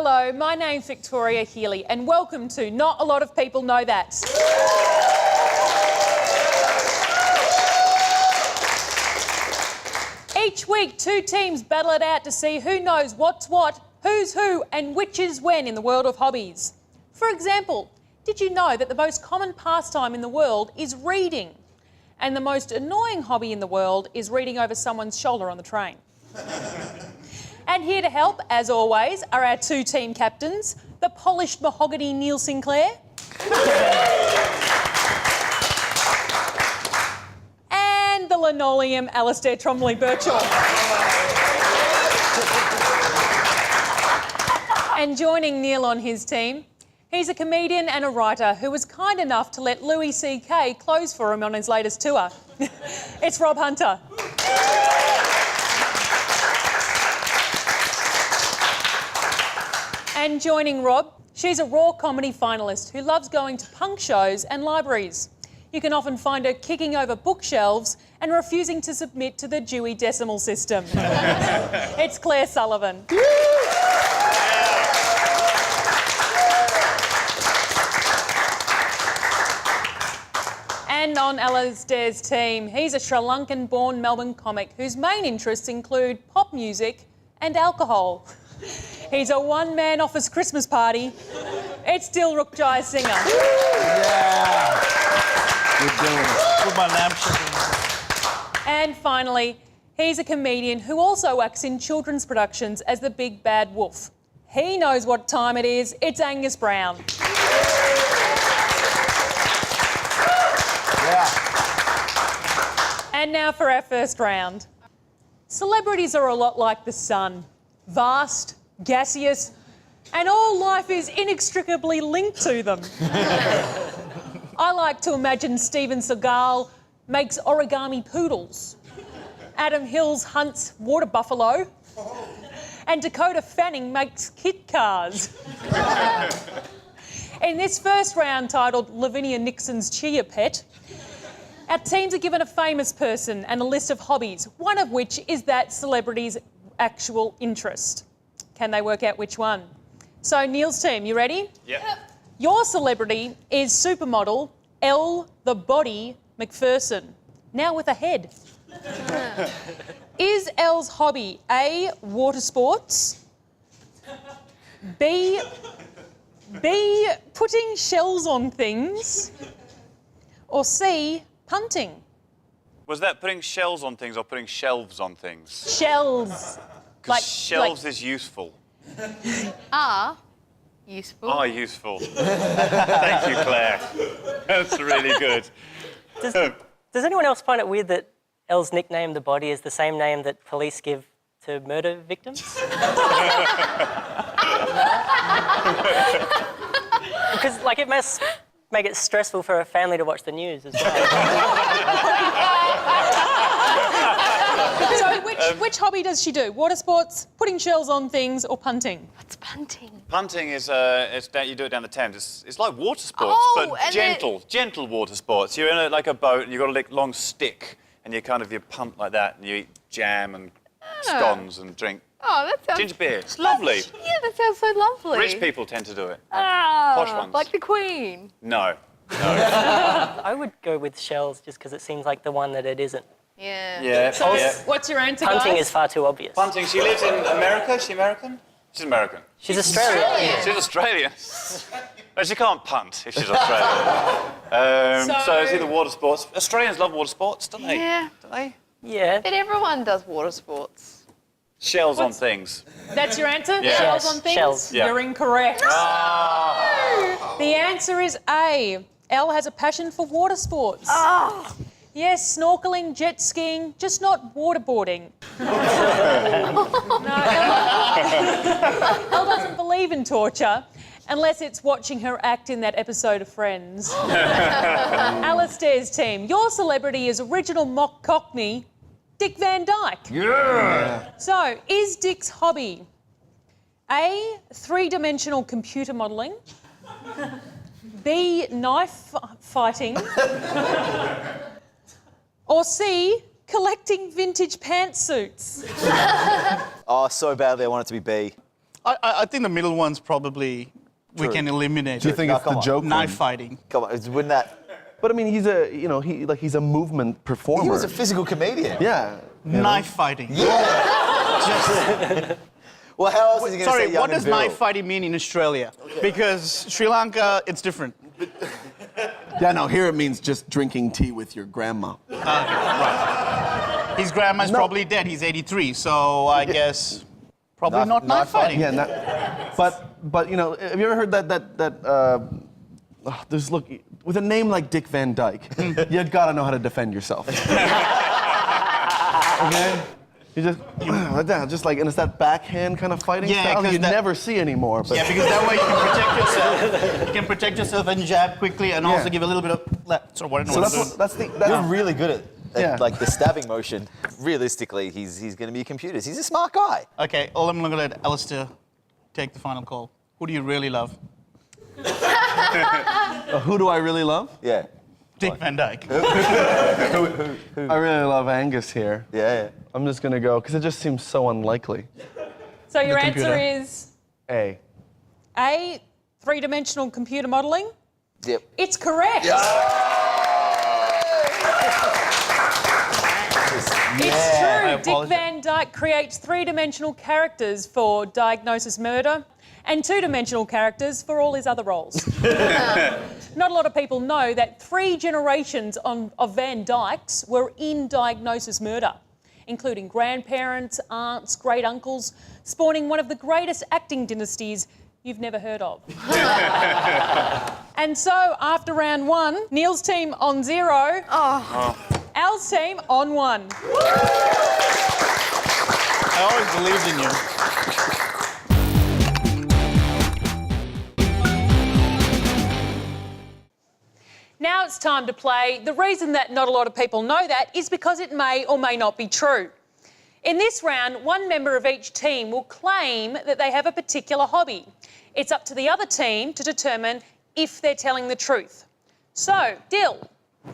Hello, my name's Victoria Healy and welcome to Not a Lot of People Know That. Each week, two teams battle it out to see who knows what's what, who's who and which is when in the world of hobbies. For example, did you know that the most common pastime in the world is reading? And the most annoying hobby in the world is reading over someone's shoulder on the train. And here to help, as always, are our two team captains, the polished mahogany Neil Sinclair and the linoleum Alasdair Tremblay-Birchall. And joining Neil on his team, he's a comedian and a writer who was kind enough to let Louis C.K. close for him on his latest tour. It's Rob Hunter. And joining Rob, she's a raw comedy finalist who loves going to punk shows and libraries. You can often find her kicking over bookshelves and refusing to submit to the Dewey Decimal System. It's Claire Sullivan. And on Alasdair's team, he's a Sri Lankan-born Melbourne comic whose main interests include pop music and alcohol. He's a one-man office Christmas party. It's Dilruk Jayasinha. Yeah! You're doing it. Put my lampshade in. And finally, he's a comedian who also acts in children's productions as the Big Bad Wolf. He knows what time it is. It's Angus Brown. Yeah. And now for our first round. Celebrities are a lot like the sun. Vast, gaseous, and all life is inextricably linked to them. I like to imagine Steven Seagal makes origami poodles, Adam Hills hunts water buffalo, and Dakota Fanning makes kit cars. In this first round, titled Lavinia Nixon's Chia Pet, our teams are given a famous person and a list of hobbies, one of which is that celebrity's actual interest. Can they work out which one? So, Neil's team, you ready? Yep. Your celebrity is supermodel Elle the Body McPherson, now with a head. Is Elle's hobby A, water sports, B, putting shells on things, or C, punting? Was that putting shells on things or putting shelves on things? Shells. Because shelves is useful. Are useful. Are useful. Thank you, Claire. That's really good. Does anyone else find it weird that Elle's nickname, The Body, is the same name that police give to murder victims? Because, like, it must make it stressful for a family to watch the news as well. So which hobby does she do? Water sports, putting shells on things, or punting? What's punting? Punting is you do it down the Thames. It's like water sports, Oh, but and gentle water sports. You're in like a boat and you've got a long stick and you pump like that and you eat jam and scones and drink Oh, that sounds... ginger beer. It's lovely. Yeah, that sounds so lovely. Rich people tend to do it. Posh ones. Like the Queen. No. I would go with shells just because it seems like the one that it isn't. Yeah. Yeah. So yeah. what's your answer, Punting guys? is far too obvious. Punting. She lives in America. Is she American? She's American. She's Australian. She's Australian. But she can't punt if she's Australian. So it's either water sports. Australians love water sports, don't they? Yeah. Don't they? Yeah. But everyone does water sports. Shells on things. That's your answer? Yeah. Shells on things? Shells. Yeah. You're incorrect. Ah. The answer is A. Elle has a passion for water sports. Oh. Yes, snorkeling, jet skiing, just not waterboarding. No, Elle doesn't believe in torture unless it's watching her act in that episode of Friends. Alasdair's team, your celebrity is original mock cockney Dick Van Dyke. Yeah! So, is Dick's hobby A, three-dimensional computer modelling, B, knife fighting, or C, collecting vintage pantsuits? Oh, so badly I want it to be B. I think the middle one's probably we can eliminate. Do you think it's the joke? Knife fighting? Come on, wouldn't that? But I mean, he's a movement performer. He was a physical comedian. Yeah. Knife fighting. Yeah. Well, how else is he going to say Sorry, young what and does virile? knife fighting mean in Australia? Because Sri Lanka, it's different. Yeah, no, here it means just drinking tea with your grandma. Right. His grandma's probably dead. He's 83, so I guess probably not knife fighting. Yeah, but you know, have you ever heard there's with a name like Dick Van Dyke, you gotta know how to defend yourself. Okay? You just like that, just like, and it's that backhand kind of fighting style you never see anymore. But. Yeah, because that way you can protect yourself. You can protect yourself and jab quickly, and also give a little bit of left. So what? You're really good at like the stabbing motion. Realistically, he's going to be computers. He's a smart guy. Okay, I'm going to let Alasdair take the final call. Who do you really love? Who do I really love? Yeah. Dick Van Dyke. I really love Angus here. Yeah. I'm just gonna go because it just seems so unlikely. So your answer is A. A, three-dimensional computer modelling? Yep. It's correct. It's true. Dick Van Dyke creates three-dimensional characters for Diagnosis Murder and two-dimensional characters for all his other roles. Not a lot of people know that 3 generations of Van Dykes were in Diagnosis Murder, including grandparents, aunts, great-uncles, spawning one of the greatest acting dynasties you've never heard of. And so, after round 1, Neil's team on 0, Al's team on 1. I always believed in you. Now it's time to play. The reason that not a lot of people know that is because it may or may not be true. In this round, one member of each team will claim that they have a particular hobby. It's up to the other team to determine if they're telling the truth. So, Dil,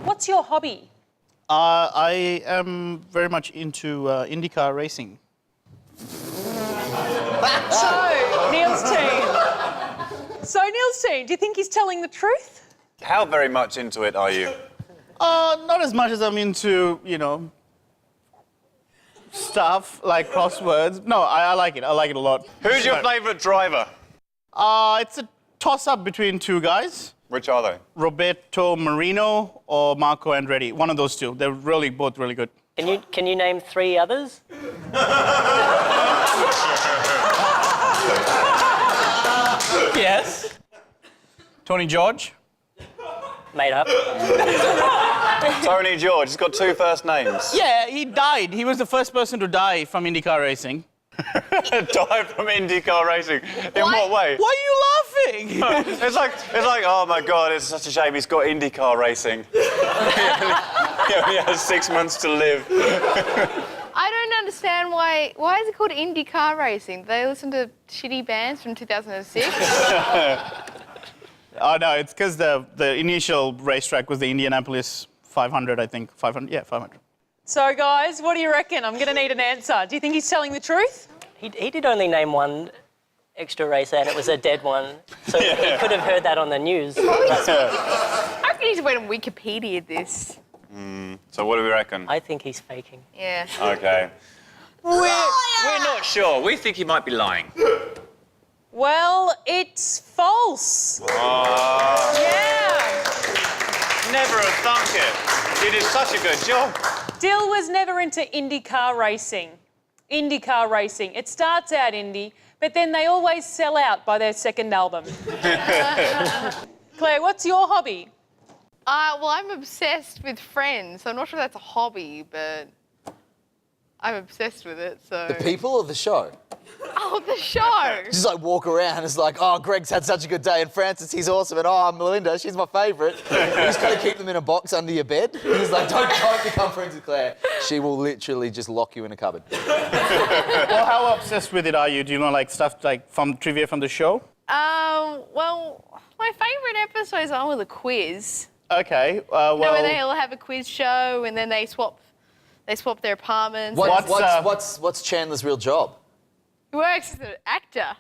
what's your hobby? I am very much into IndyCar racing. Neil's team, do you think he's telling the truth? How very much into it are you? Not as much as I'm into, stuff like crosswords. No, I like it. I like it a lot. Who's your favourite driver? It's a toss-up between 2 guys. Which are they? Roberto Marino or Marco Andretti. One of those 2. They're both really good. Can you name 3 others? Yes. Tony George. Made up. Tony George. He's got 2 first names. Yeah, he died. He was the first person to die from IndyCar racing. Died from IndyCar racing. In what way? Why are you laughing? It's like, oh my God, it's such a shame he's got IndyCar racing. He only has 6 months to live. I don't understand why is it called IndyCar racing? Do they listen to shitty bands from 2006? Oh, no, it's because the initial racetrack was the Indianapolis 500, I think. 500, yeah, 500. So, guys, what do you reckon? I'm going to need an answer. Do you think he's telling the truth? He did only name 1 extra racer, and it was a dead one. So he could have heard that on the news. I reckon he's went on Wikipedia this. So what do we reckon? I think he's faking. Yeah. Okay. We're not sure. We think he might be lying. Well, it's false. Yeah. Never have thunk it. You did such a good job. Dil was never into IndyCar racing. IndyCar racing. It starts out indie, but then they always sell out by their second album. Claire, what's your hobby? Well, I'm obsessed with Friends, so I'm not sure that's a hobby, but I'm obsessed with it, so... The people or the show? Oh, the show! Just like walk around, it's like, oh, Greg's had such a good day, and Francis, he's awesome, and oh, Melinda, she's my favourite. You just got to keep them in a box under your bed. He's like, don't become friends with Claire. She will literally just lock you in a cupboard. Well, how obsessed with it are you? Do you know, like, stuff like from trivia from the show? Well, my favourite episodes are with a quiz. Okay, You know, where they all have a quiz show, and then they swap their apartments. What's Chandler's real job? He works as an actor.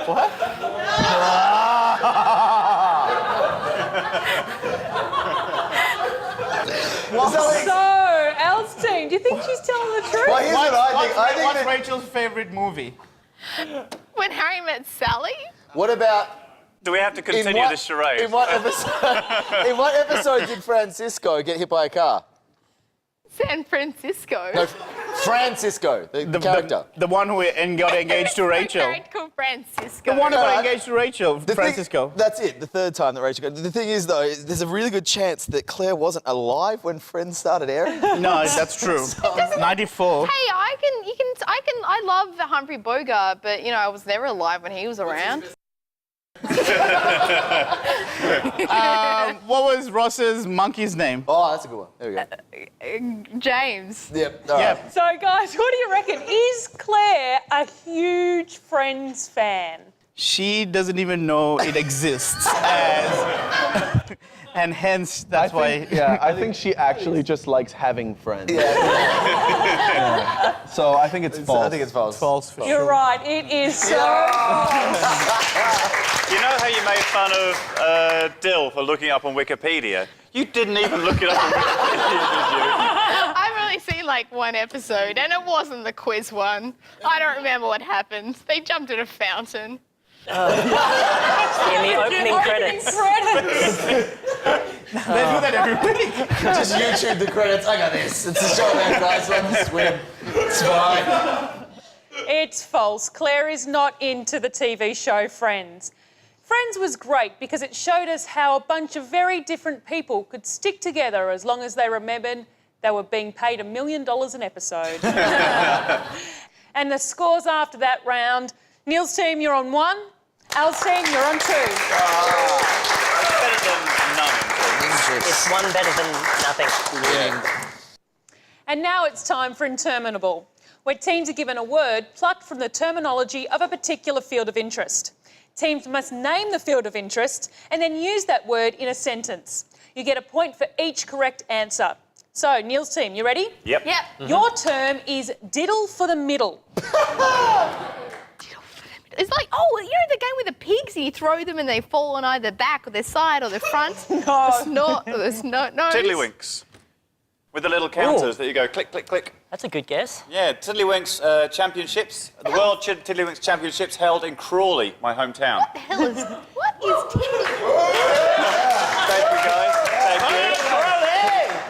What? So, Elle's team, do you think she's telling the truth? Well, here's what I think. I think What's that- Rachel's favorite movie? When Harry Met Sally? What about... Do we have to continue this charade? In what episode did Francisco get hit by a car? San Francisco. No, Francisco, the character. The one who got engaged to A Rachel. character called Francisco. The one who got No, engaged to Rachel, Francisco. That's it, the third time that Rachel got... The thing is, though, there's a really good chance that Claire wasn't alive when Friends started airing. No, that's true. 94. Hey, I love Humphrey Bogart, but you know, I was never alive when he was around. What was Ross's monkey's name? Oh, that's a good one. There we go. James. Yep. all right. Yeah. So, guys, what do you reckon? Is Claire a huge Friends fan? She doesn't even know it exists, and hence that's why. Yeah, I think she actually just likes having friends. Yeah. So I think it's false. I think it's false. False. For You're sure. right, it is so. You know how you made fun of Dill for looking up on Wikipedia? You didn't even look it up on Wikipedia, did you? I've only seen like one episode, and it wasn't the quiz one. I don't remember what happened. They jumped in a fountain. In the opening credits. They do that every week. Just YouTube the credits. I got this. It's a show about guys learn to swim. It's fine. It's false. Claire is not into the TV show Friends. Friends was great because it showed us how a bunch of very different people could stick together as long as they remembered they were being paid $1 million an episode. And the scores after that round, Neil's team, you're on 1. Al's team, you're on 2. Better than none. It's one better than nothing. And now it's time for Interminable, where teams are given a word plucked from the terminology of a particular field of interest. Teams must name the field of interest and then use that word in a sentence. You get a point for each correct answer. So, Neil's team, you ready? Yep. Yep. Your term is diddle for the middle. It's like, oh, you know the game with the pigs and you throw them and they fall on either back or their side or their front? No. There's no. Tiddlywinks. With the little counters that you go click, click, click. That's a good guess. Yeah, Tiddlywinks Championships. The World Tiddlywinks Championships held in Crawley, my hometown. What the hell is tiddlywinks? Thank you, guys.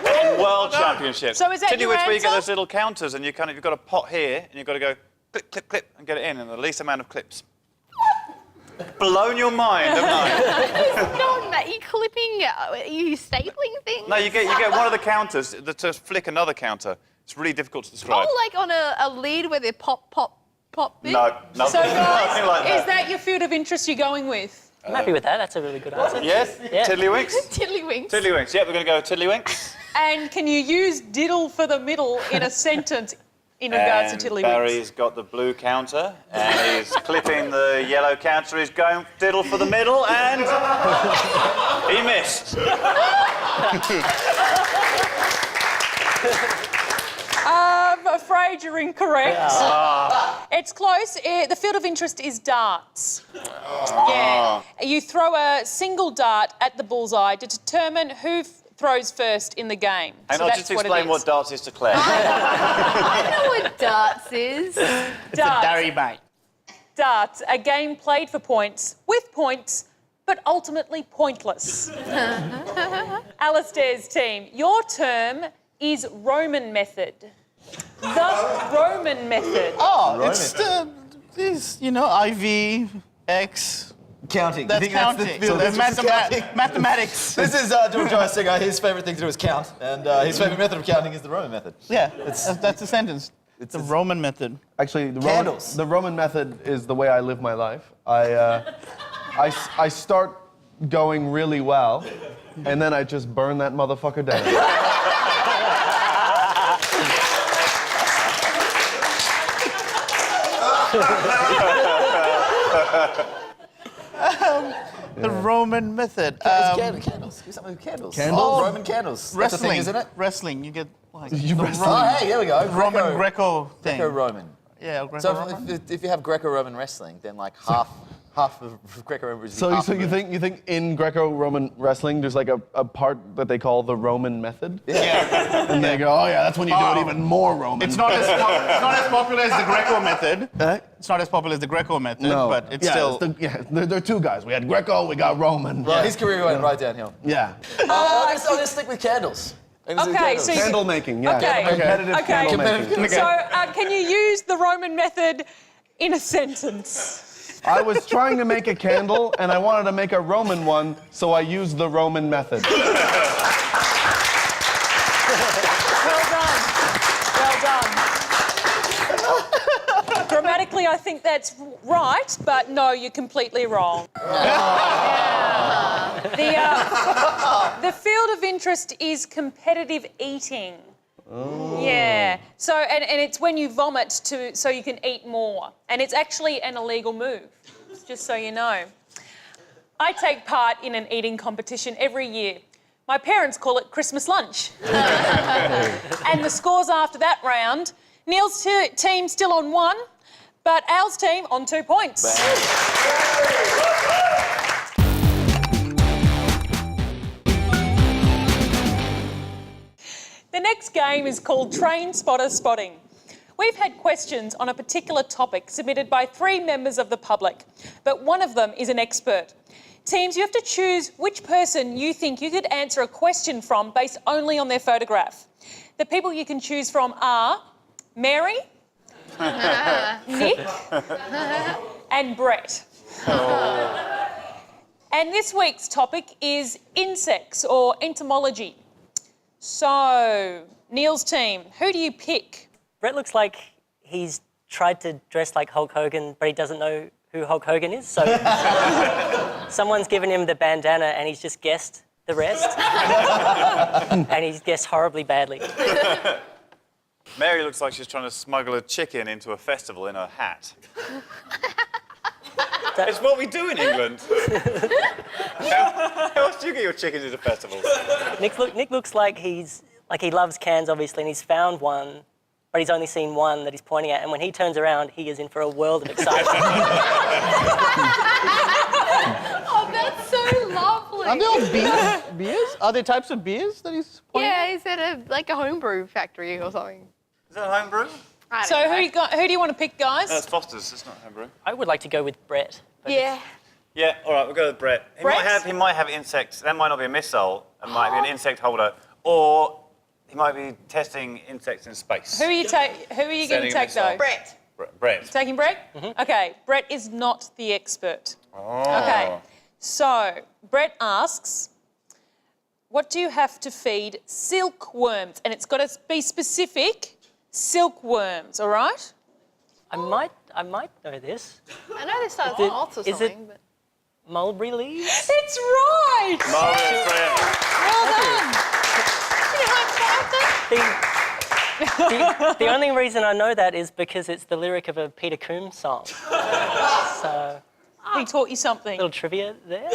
Thank you. World Championships. So is that your Tiddlywinks, where you get answer? those little counters and you've got a pot here and you've got to go click, click, click and get it in the least amount of clips. Blown your mind, haven't I? Are you clipping? Are you stapling things? No, you get one of the counters to flick another counter. It's really difficult to describe. Oh, like on a lid where they pop thing? No, nothing, So, guys, nothing like is that your field of interest you're going with? I'm happy with that. That's a really good answer. Yes? Yeah. Tiddlywinks? Tiddlywinks. Tiddlywinks. Yep, we're going to go Tiddlywinks. And can you use diddle for the middle in a sentence in regards to tiddlywinks? Barry's got the blue counter and he's clipping the yellow counter. He's going diddle for the middle and he missed. I'm afraid you're incorrect. It's close. The field of interest is darts. Yeah. You throw a single dart at the bullseye to determine who throws first in the game. And So I'll that's just explain it what is. darts is to Claire. I know what darts is. Darts. Darry mate. Darts, a game played for points, with points, but ultimately pointless. Alasdair's team, your term is Roman method. The Roman method. Oh, it's these, IV, X. Counting. That's I think counting. That's the field. That's That's just counting. mathematics. This is George Jayasinha. His favourite thing to do is count, and his favourite method of counting is the Roman method. Yeah, that's a sentence. It's the Roman method. Actually, Candles. the Roman method is the way I live my life. I start going really well, and then I just burn that motherfucker down. The Roman method. Candles. Do something with candles. Candles? Oh, Roman candles. That's a Wrestling, thing, isn't it? Wrestling. You get like You the wrestle? Oh, hey, there we go. Roman Greco thing. Greco-Roman. Yeah, So Greco-Roman. if you have Greco-Roman wrestling, then like half of Greco-Roman is So you think in Greco-Roman wrestling there's like a part that they call the Roman method? Yeah. And they go, oh yeah, that's when you do it even more Roman. It's not as popular as the Greco method. Eh? It's not as popular as the Greco method, No, but it's yeah, still. there are two guys. We had Greco, we got Roman. Well, his career went right downhill. Yeah. I'll just stick with candles. Okay, so Candle making, yeah. Okay. Competitive Okay. candle making. So, can you use the Roman method in a sentence? I was trying to make a candle and I wanted to make a Roman one, so I used the Roman method. Well done. Well done. Grammatically, I think that's right, but no, you're completely wrong. The field of interest is competitive eating. Oh. Yeah. So, and it's when you vomit so you can eat more. And it's actually an illegal move, just so you know. I take part in an eating competition every year. My parents call it Christmas lunch. And the scores after that round, Neil's team still on 1, but Al's team on 2 points. The next game is called Train Spotter Spotting. We've had questions on a particular topic submitted by 3 members of the public, but one of them is an expert. Teams, you have to choose which person you think you could answer a question from based only on their photograph. The people you can choose from are Mary, Nick, and Brett. And this week's topic is insects or entomology. So, Neil's team, who do you pick? Brett looks like he's tried to dress like Hulk Hogan, but he doesn't know who Hulk Hogan is. So someone's given him the bandana and he's just guessed the rest. And he's guessed horribly badly. Mary looks like she's trying to smuggle a chicken into a festival in her hat. It's what we do in England. How else do you get your chickens into festivals? Nick looks like he loves cans, obviously, and he's found one, but he's only seen one that he's pointing at, and when he turns around, he is in for a world of excitement. Oh, that's so lovely. Are they all beers? Are there types of beers that he's pointing at? Yeah, he's at a homebrew factory or something. Is that homebrew? I don't So know. who do you want to pick, guys? No, it's Foster's. It's not homebrew. I would like to go with Brett. but Yeah. Yeah, all right, we'll go with Brett. He Brett? might have insects. That might not be a missile. It might be an insect holder. Or he might be testing insects in space. Who are you going to Sending a take, missile. though? Brett. Brett. Taking Brett? Okay, Brett is not the expert. Oh. Okay, so Brett asks, what do you have to feed silkworms? And it's got to be specific, silkworms, all right? I might know this. I know they start with moths or is it- something, but... Mulberry leaves? It's right! Marvellous, Brett. Well done! The only reason I know that is because it's the lyric of a Peter Coombs song. So, He taught you something. little trivia there.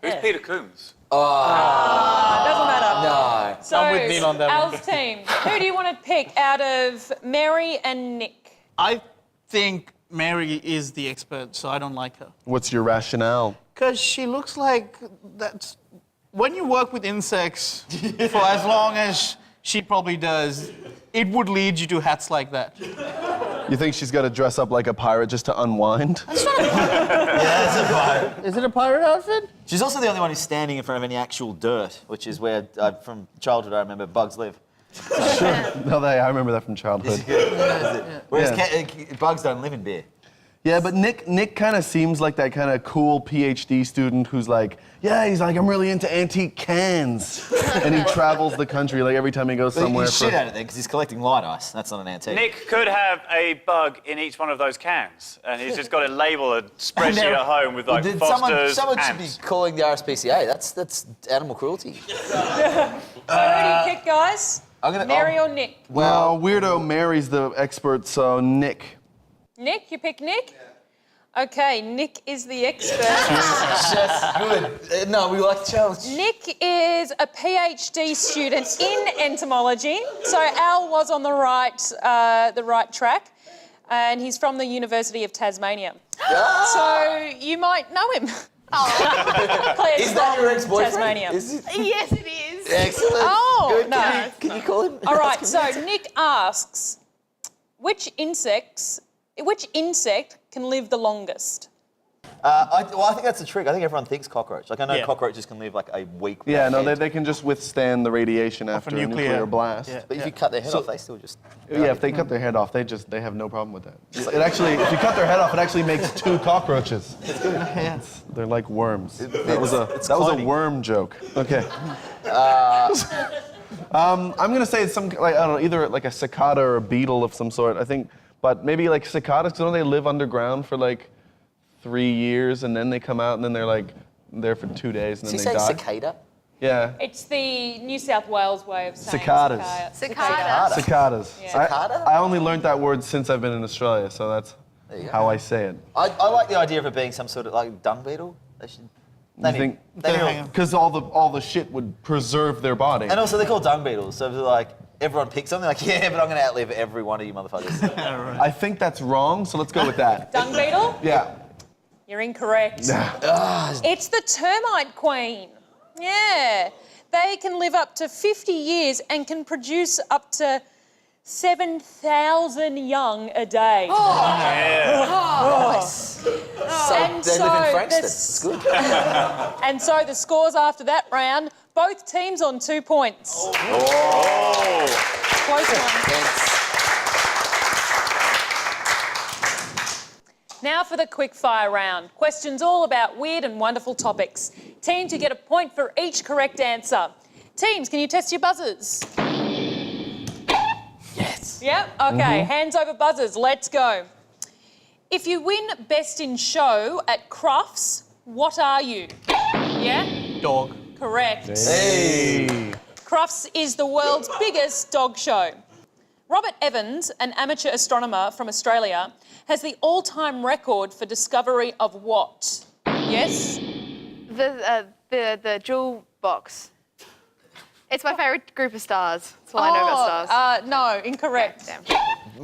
Who's Peter Coombs? Doesn't matter. No. So, I'm with Neil on that one. Al's team, who do you want to pick out of Mary and Nick? I think Mary is the expert, so I don't like her. What's your rationale? Because she looks like that's... When you work with insects for as long as she probably does, it would lead you to hats like that. You think she's got to dress up like a pirate just to unwind? Yeah, it's a pirate. Is it a pirate outfit? She's also the only one who's standing in front of any actual dirt, which is where, from childhood, I remember bugs live. No, I remember that from childhood. Whereas Yeah. bugs don't live in beer. Yeah, but Nick kind of seems like that kind of cool PhD student who's like, yeah, he's like, I'm really into antique cans. And he travels the country like every time he goes somewhere. He's shit at it then, because he's collecting light ice. That's not an antique. Nick could have a bug in each one of those cans, and he's just got to label a spreadsheet at home with like Foster's Someone should ants. be calling the RSPCA. That's animal cruelty. So who do you pick, guys? I'm gonna- Mary or Nick? Well, weirdo Mary's the expert, so Nick. Nick, you pick Nick? Okay, Nick is the expert. Good. No, we like the challenge. Nick is a PhD student in entomology, so Al was on the right track. and he's from the University of Tasmania. So you might know him. Claire's Is that from your ex-boyfriend? Tasmania. Is it? Yes, it is. Excellent. Oh, Good. no. Can you call him? All right, so Nick asks, which insect can live the longest? I think that's the trick. I think everyone thinks cockroach. Like, I know cockroaches can live like a week. Yeah, without no, head. they can just withstand the radiation after a nuclear blast. But if you cut their head off, they still just... Yeah, if they cut their head off, they have no problem with that. It actually, if you cut their head off, it actually makes 2 cockroaches. They're like worms. That was a worm joke. Okay. I'm gonna say it's some, like, I don't know, either like a cicada or a beetle of some sort. I think, but maybe like cicadas. Don't they live underground for like 3 years and then they come out and then they're like there for 2 days and Did then you they say die? cicada? Yeah. It's the New South Wales way of saying Cicadas. cicada. Cicadas. Yeah. Cicada? I only learned that word since I've been in Australia, so that's how I say it. I like the idea of it being some sort of like dung beetle. They should... You think? Because all the shit would preserve their body. And also they're called dung beetles, so they're like, everyone picks something like, yeah, but I'm going to outlive every one of you motherfuckers. I think that's wrong, so let's go with that. Dung beetle? Yeah. You're incorrect. It's the termite queen. Yeah. They can live up to 50 years and can produce up to 7,000 young a day. Nice. So And they live in so Frankston. this- It's good. And so the scores after that round, both teams on 2 points. Close one. Now for the quick fire round. Questions all about weird and wonderful topics. Teams, you get a point for each correct answer. Teams, can you test your buzzers? Yes. Yep, okay. Hands over buzzers, let's go. If you win Best in Show at Crufts, what are you? Yeah? Dog. Correct. Hey. Crufts is the world's biggest dog show. Robert Evans, an amateur astronomer from Australia, has the all-time record for discovery of what? Yes? The jewel box. It's my favourite group of stars. That's all I know about stars. No, incorrect. Damn.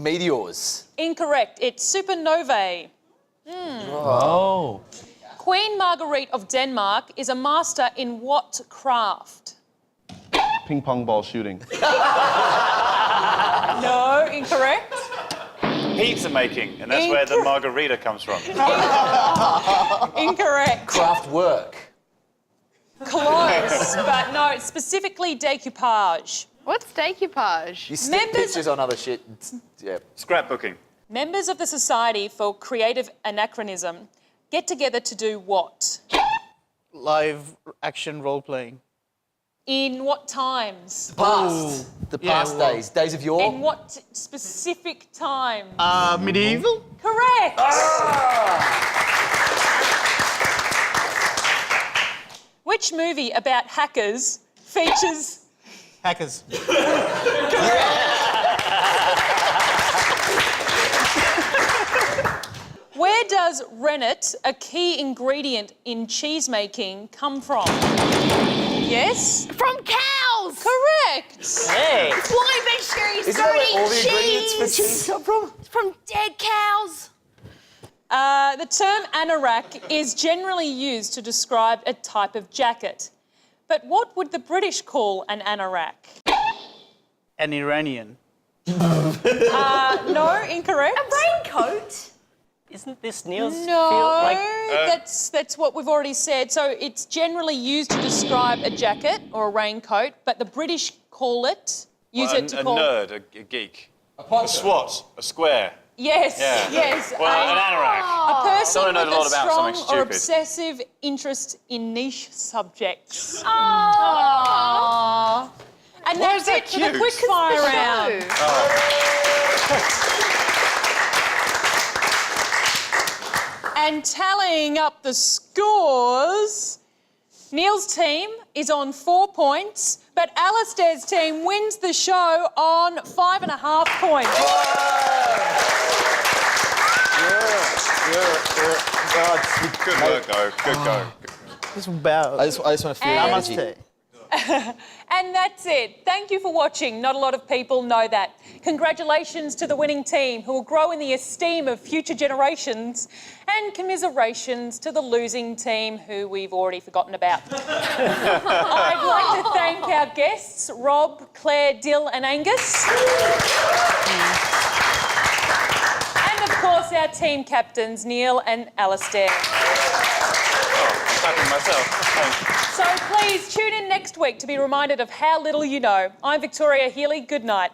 Meteors. Incorrect. It's supernovae. Oh. Queen Marguerite of Denmark is a master in what craft? Ping pong ball shooting. No, incorrect. Pizza making, and that's where the margarita comes from. Incorrect. Craft work. Close, but no, it's specifically decoupage. What's decoupage? You stick Members- pictures on other shit. Yeah. Scrapbooking. Members of the Society for Creative Anachronism get together to do what? Live action role playing. In what times? Past. The past days. Days of yore. In what specific time? Medieval? Correct. Which movie about hackers features... Hackers. Where does rennet, a key ingredient in cheese making, come from? Yes? From cows! Correct. Hey. Flying vegetarians, Isn't that don't where eat all the cheese! ingredients for cheese come from? From dead cows. The term anorak is generally used to describe a type of jacket. But what would the British call an anorak? An Iranian. No, incorrect. Raincoat? Isn't this Neil's No, field? Like, that's what we've already said. So it's generally used to describe a jacket or a raincoat, but the British call it, use it to a call... nerd, a geek. A SWAT, a square. Yes, Yeah. yes. Well, an anorak. A person Someone knows with a lot about strong something or stupid. obsessive interest in niche subjects. Aww. And that's it for the cute? quick fire round. And tallying up the scores, Neil's team is on 4 points, but Alasdair's team wins the show on 5.5 points. Good work, though. Good go. Just about. I just want to feel And- energy. And that's it. Thank you for watching. Not a lot of people know that. Congratulations to the winning team who will grow in the esteem of future generations, and commiserations to the losing team who we've already forgotten about. I'd like to thank our guests, Rob, Claire, Dill and Angus. And of course our team captains, Neil and Alasdair. I'm clapping myself. Thanks. So please tune in next week to be reminded of how little you know. I'm Victoria Healy. Good night.